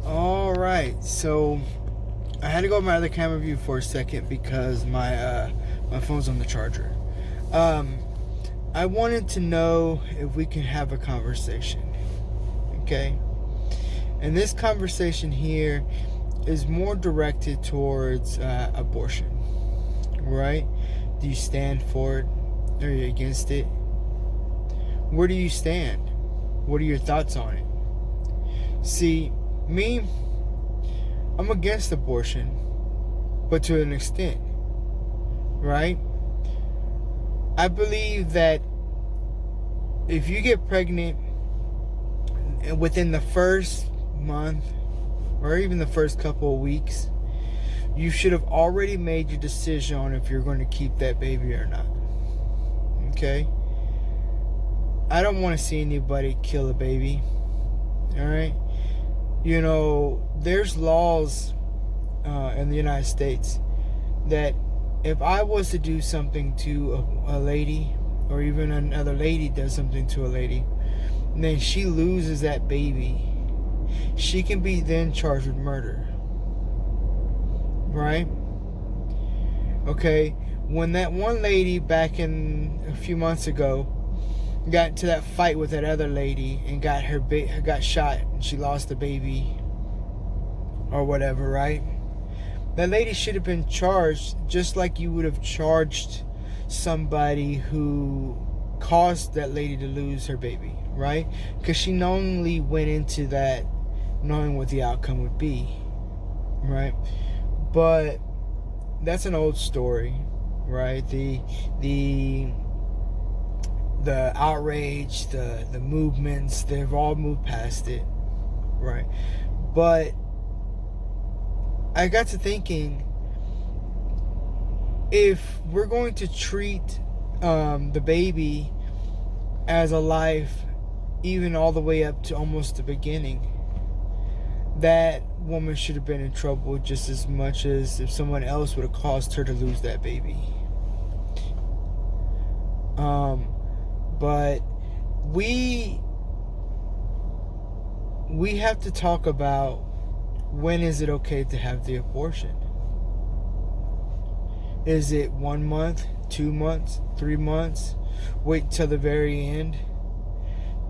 Alright, so I had to go with my other camera view for a second because my phone's on the charger. I wanted to know if we can have a conversation. Okay? And this conversation here is more directed towards abortion. Right? Do you stand for it? Are you against it? Where do you stand? What are your thoughts on it? See, me, I'm against abortion, but to an extent, right? I believe that if you get pregnant within the first month or even the first couple of weeks, you should have already made your decision on if you're going to keep that baby or not. Okay? I don't want to see anybody kill a baby. Alright? You know, there's laws in the United States that if I was to do something to a lady, or even another lady does something to a lady, and then she loses that baby, she can be then charged with murder. Right? Okay, when that one lady back in a few months ago got into that fight with that other lady and got shot and she lost the baby or whatever, right? That lady should have been charged just like you would have charged somebody who caused that lady to lose her baby, right? Because she knowingly went into that knowing what the outcome would be, right? But that's an old story, right? The outrage, the movements, they've all moved past it, right? But I got to thinking, if we're going to treat the baby as a life, even all the way up to almost the beginning, that woman should have been in trouble just as much as if someone else would have caused her to lose that baby. But we have to talk about, when is it okay to have the abortion? Is it 1 month, 2 months, 3 months? Wait till the very end?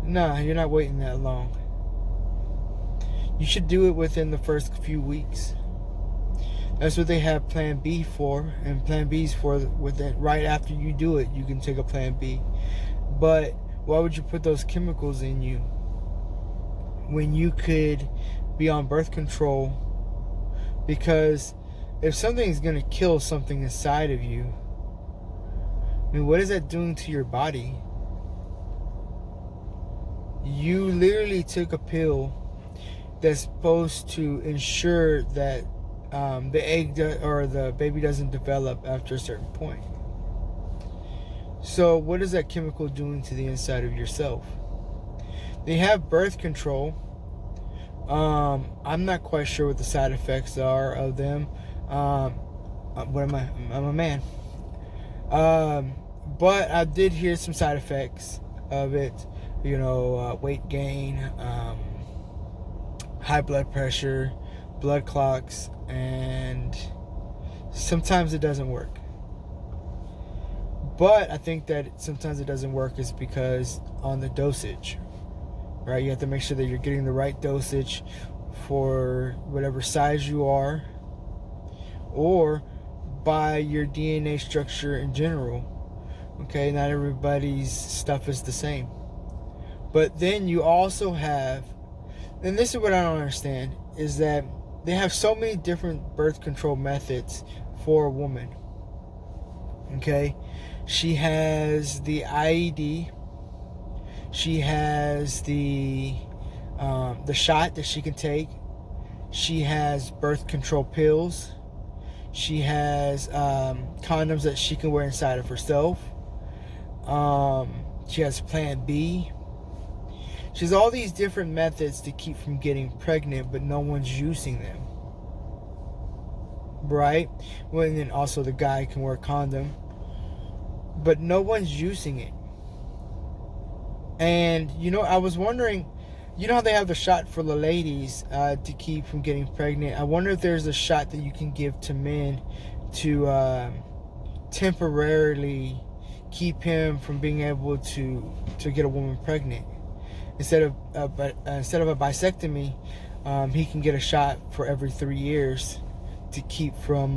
Nah, you're not waiting that long. You should do it within the first few weeks. That's what they have Plan B for, and Plan B is for within, right after you do it, you can take a Plan B. But why would you put those chemicals in you when you could be on birth control? Because if something's going to kill something inside of you, I mean, what is that doing to your body? You literally took a pill that's supposed to ensure that the egg or the baby doesn't develop after a certain point. So what is that chemical doing to the inside of yourself? They have birth control. I'm not quite sure what the side effects are of them. What am I? I'm a man. But I did hear some side effects of it. You know, weight gain, high blood pressure, blood clots, and sometimes it doesn't work. But I think that sometimes it doesn't work is because on the dosage, right? You have to make sure that you're getting the right dosage for whatever size you are, or by your DNA structure in general. Okay, not everybody's stuff is the same. But then you also have, and this is what I don't understand, is that they have so many different birth control methods for a woman. Okay, she has the IED, she has the shot that she can take, she has birth control pills, she has condoms that she can wear inside of herself, she has Plan B. She has all these different methods to keep from getting pregnant, but no one's using them, right? Well, and then also the guy can wear a condom, but no one's using it. And, I was wondering, how they have the shot for the ladies to keep from getting pregnant. I wonder if there's a shot that you can give to men to temporarily keep him from being able to get a woman pregnant. Instead of a bisectomy, he can get a shot for every 3 years to keep from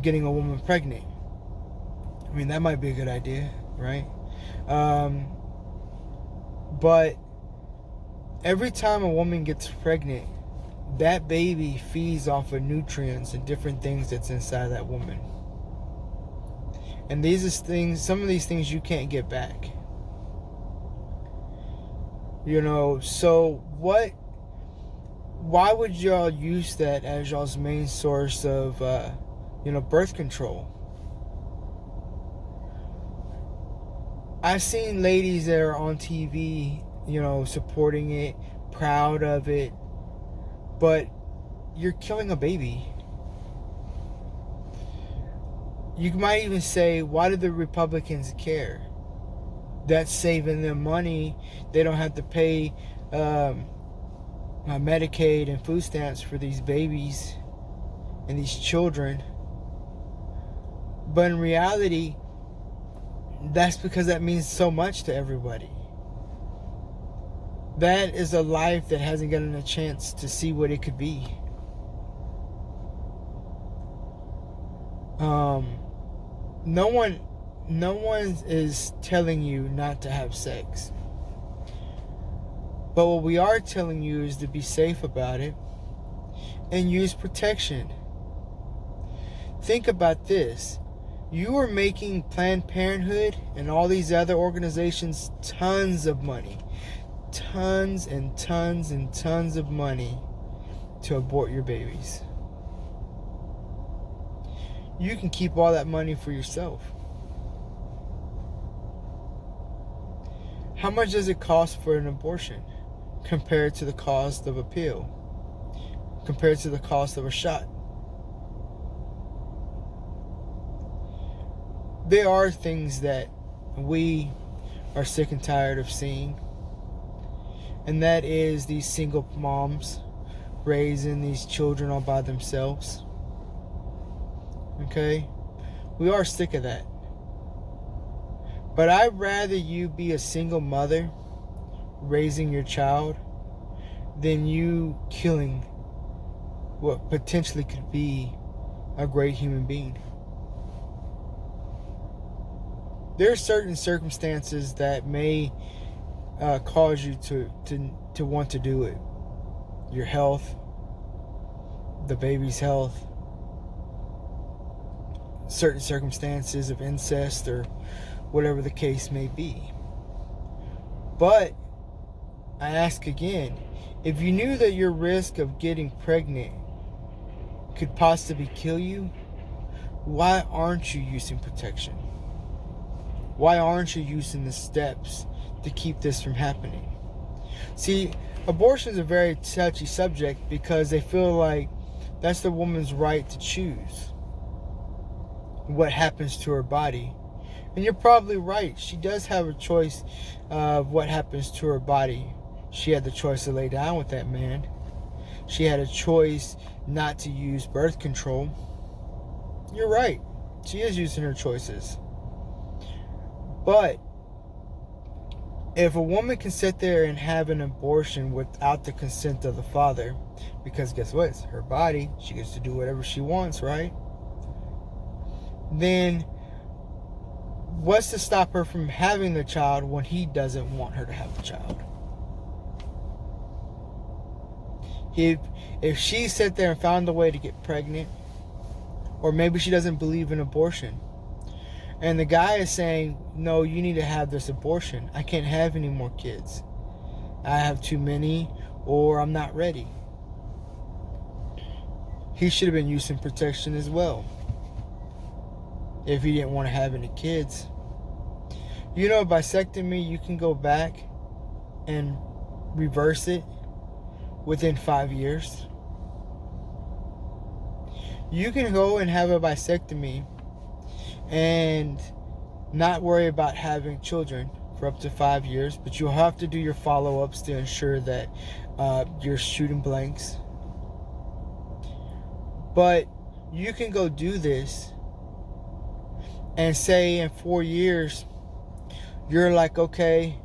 getting a woman pregnant. I mean, that might be a good idea, right? But every time a woman gets pregnant, that baby feeds off of nutrients and different things that's inside that woman. And some of these things you can't get back. So why would y'all use that as y'all's main source of, birth control? I've seen ladies that are on TV, supporting it, proud of it, but you're killing a baby. You might even say, why do the Republicans care? That's saving them money. They don't have to pay Medicaid and food stamps for these babies and these children. But in reality, that's because that means so much to everybody. That is a life that hasn't gotten a chance to see what it could be. No one is telling you not to have sex. But what we are telling you is to be safe about it and use protection. Think about this. You are making Planned Parenthood and all these other organizations tons of money. Tons and tons and tons of money to abort your babies. You can keep all that money for yourself. How much does it cost for an abortion compared to the cost of a pill? Compared to the cost of a shot? There are things that we are sick and tired of seeing. And that is these single moms raising these children all by themselves. Okay? We are sick of that. But I'd rather you be a single mother raising your child than you killing what potentially could be a great human being. There are certain circumstances that may cause you to want to do it. Your health, the baby's health, certain circumstances of incest or whatever the case may be. But I ask again, if you knew that your risk of getting pregnant could possibly kill you, why aren't you using protection? Why aren't you using the steps to keep this from happening? See, abortion is a very touchy subject because they feel like that's the woman's right to choose what happens to her body. And you're probably right. She does have a choice of what happens to her body. She had the choice to lay down with that man. She had a choice not to use birth control. You're right. She is using her choices. But if a woman can sit there and have an abortion without the consent of the father, because guess what? It's her body. She gets to do whatever she wants, right? Then what's to stop her from having the child when he doesn't want her to have the child? If she sat there and found a way to get pregnant, or maybe she doesn't believe in abortion, and the guy is saying, no, you need to have this abortion. I can't have any more kids. I have too many, or I'm not ready. He should have been using protection as well, if he didn't want to have any kids. Vasectomy, you can go back and reverse it within 5 years. You can go and have a vasectomy and not worry about having children for up to 5 years, but you'll have to do your follow-ups to ensure that you're shooting blanks. But you can go do this and say in 4 years, you're like, okay,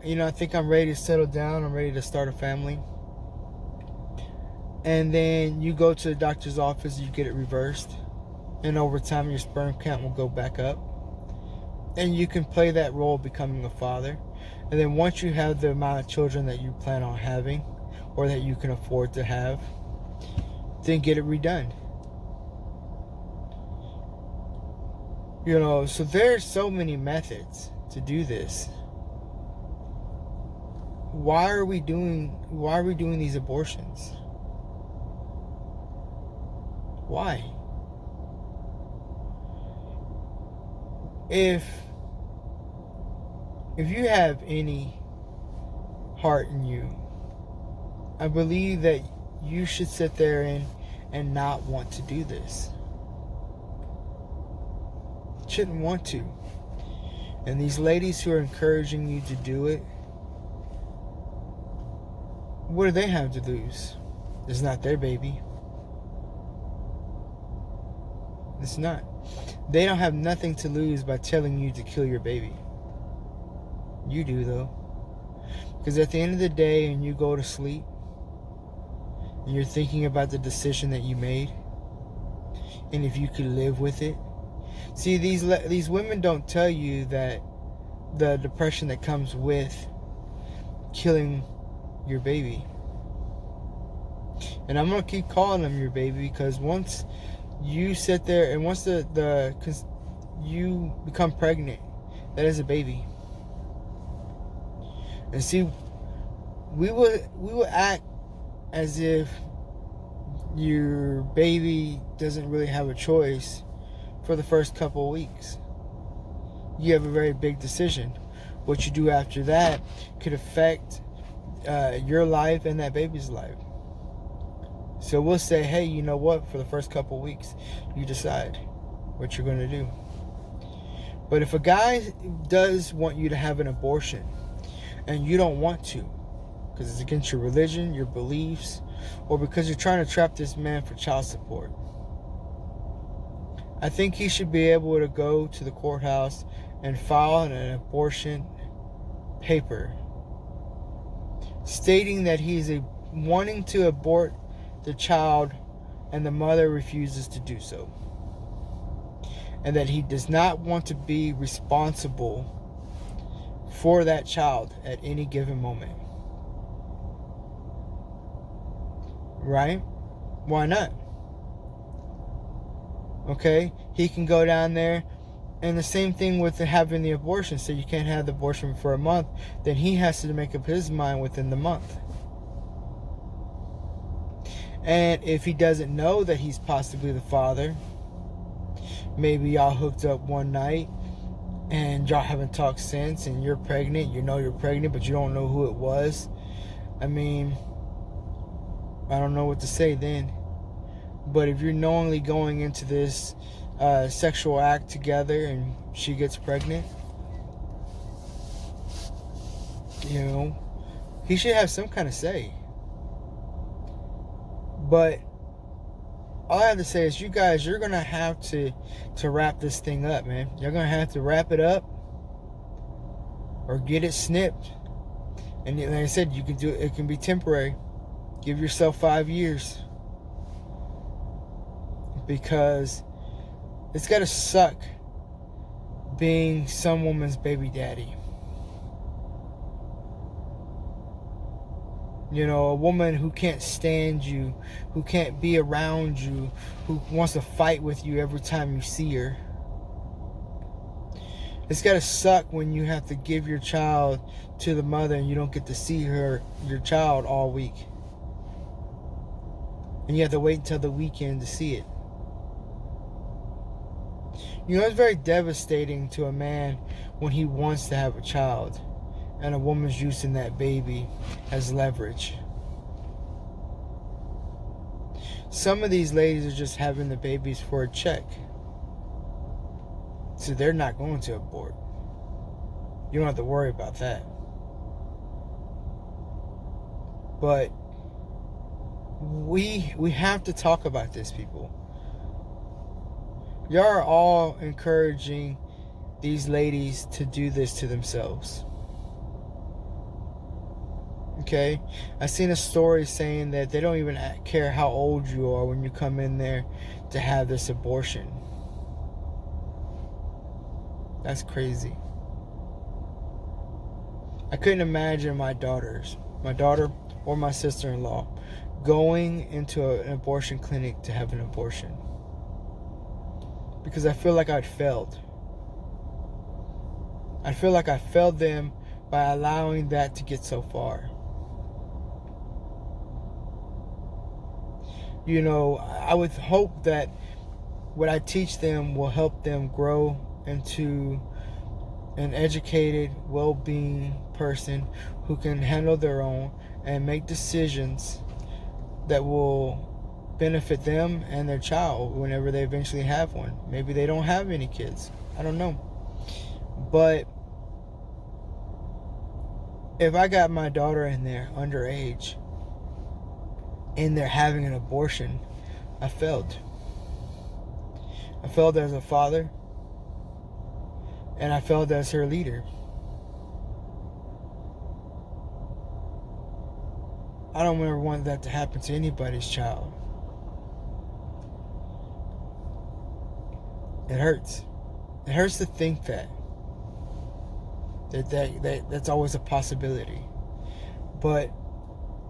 I think I'm ready to settle down. I'm ready to start a family. And then you go to the doctor's office, you get it reversed. And over time, your sperm count will go back up. And you can play that role of becoming a father. And then once you have the amount of children that you plan on having, or that you can afford to have, then get it redone. So there's so many methods to do this. Why are we doing these abortions? Why? If you have any heart in you, I believe that you should sit there and not want to do this. Shouldn't want to. And these ladies who are encouraging you to do it, what do they have to lose? It's not their baby. It's not. They don't have nothing to lose by telling you to kill your baby. You do, though. Because at the end of the day, and you go to sleep, and you're thinking about the decision that you made, and if you could live with it. See, these women don't tell you that the depression that comes with killing your baby. And I'm going to keep calling them your baby, because once you sit there and once you become pregnant, that is a baby. And see, we will act as if your baby doesn't really have a choice for the first couple of weeks. You have a very big decision. What you do after that could affect your life and that baby's life. So we'll say, hey, you know what? For the first couple of weeks, you decide what you're going to do. But if a guy does want you to have an abortion and you don't want to, because it's against your religion, your beliefs, or because you're trying to trap this man for child support, I think he should be able to go to the courthouse and file an abortion paper stating that he is wanting to abort the child and the mother refuses to do so, and that he does not want to be responsible for that child at any given moment. Right? Why not? Okay? He can go down there, and the same thing with having the abortion. So you can't have the abortion for a month, then he has to make up his mind within the month. And if he doesn't know that he's possibly the father, maybe y'all hooked up one night and y'all haven't talked since, and you're pregnant, you're pregnant, but you don't know who it was. I mean, I don't know what to say then. But if you're knowingly going into this sexual act together and she gets pregnant, he should have some kind of say. But all I have to say is, you guys, you're going to have to wrap this thing up, man. You're going to have to wrap it up or get it snipped. And like I said, you can do it. It can be temporary. Give yourself 5 years. Because it's got to suck being some woman's baby daddy. A woman who can't stand you, who can't be around you, who wants to fight with you every time you see her. It's got to suck when you have to give your child to the mother and you don't get to see your child all week. And you have to wait until the weekend to see it. It's very devastating to a man when he wants to have a child and a woman's using that baby as leverage. Some of these ladies are just having the babies for a check. So they're not going to abort. You don't have to worry about that. But we have to talk about this, people. Y'all are all encouraging these ladies to do this to themselves. Okay? I seen a story saying that they don't even care how old you are when you come in there to have this abortion. That's crazy. I couldn't imagine my daughter or my sister-in-law going into an abortion clinic to have an abortion, because I feel like I'd failed. I feel like I failed them by allowing that to get so far. You know, I would hope that what I teach them will help them grow into an educated, well-being person who can handle their own and make decisions that will benefit them and their child whenever they eventually have one. Maybe they don't have any kids. I don't know. But if I got my daughter in there underage and they're having an abortion, I failed. I failed as a father, and I failed as her leader. I don't ever want that to happen to anybody's child. It hurts. It hurts to think that's always a possibility. But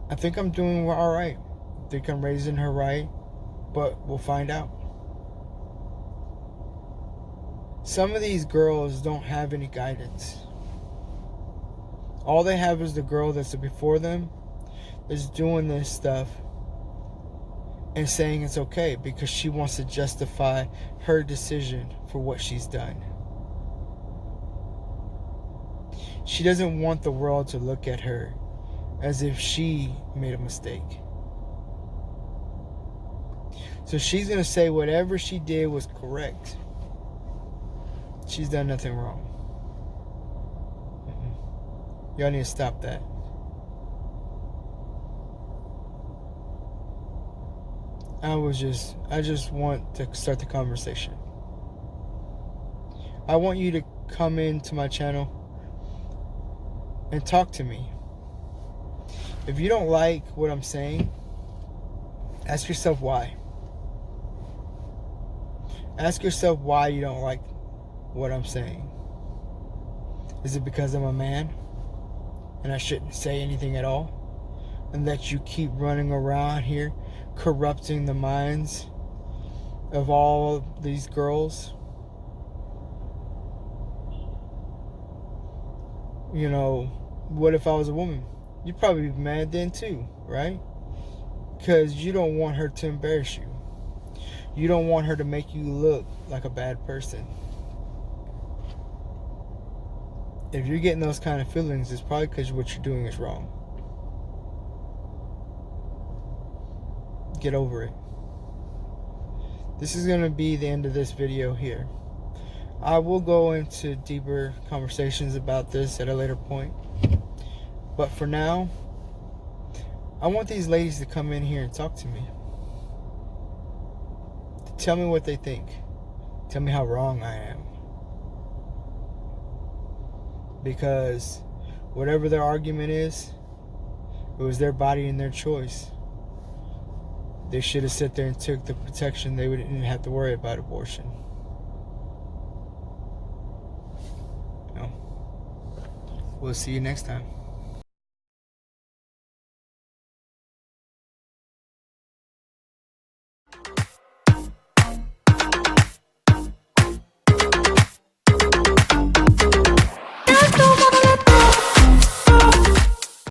I think I'm doing all right. I think I'm raising her right, but we'll find out. Some of these girls don't have any guidance. All they have is the girl that's before them is doing this stuff and saying it's okay because she wants to justify her decision for what she's done. She doesn't want the world to look at her as if she made a mistake. So she's going to say whatever she did was correct. She's done nothing wrong. Y'all need to stop that. I just want to start the conversation. I want you to come into my channel and talk to me. If you don't like what I'm saying, ask yourself why. Ask yourself why you don't like what I'm saying. Is it because I'm a man and I shouldn't say anything at all? And that you keep running around here corrupting the minds of all these girls? You know, what if I was a woman? You'd probably be mad then too, right? Because you don't want her to embarrass you. You don't want her to make you look like a bad person. If you're getting those kind of feelings, it's probably because what you're doing is wrong. Get over it. This is going to be the end of this video here. I will go into deeper conversations about this at a later point. But for now, I want these ladies to come in here and talk to me. Tell me what they think. Tell me how wrong I am. Because whatever their argument is, it was their body and their choice. They should have sat there and took the protection. They wouldn't have to worry about abortion. No. We'll see you next time.